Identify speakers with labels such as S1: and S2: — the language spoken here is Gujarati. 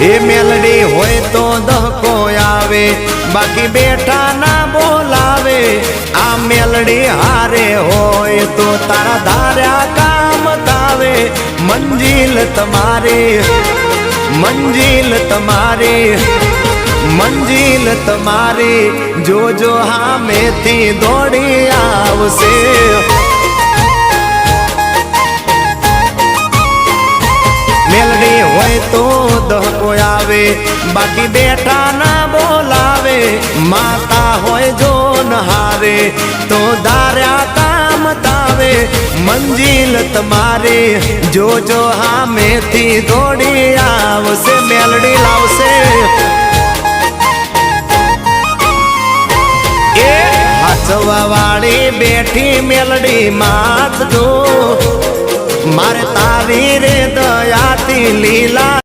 S1: એ મેલડી હોય તો દહકો આવે, બાકી બેઠા ના બોલાવે। આ મેલડી હારે હોય તો તારા ધાર્યા કામ તાવે। મંજિલ તમારી, મંજિલ તમારી, મંજિલ તમારી, જોજો હામેથી દોડી આવશે। મેલડી હોય તો દહકો આવે, બાકી બેઠા ના બોલાવે। માતા હોય જો નહારે તો ધાર્યા કામ તાવે। મંજિલ તમારી, જોજો હામેથી દોડી આવશે। મેલડી લાવશે। એ હાચવા વાળી બેઠી મેલડી માત જો, મારે તારી રે દયાથી લીલા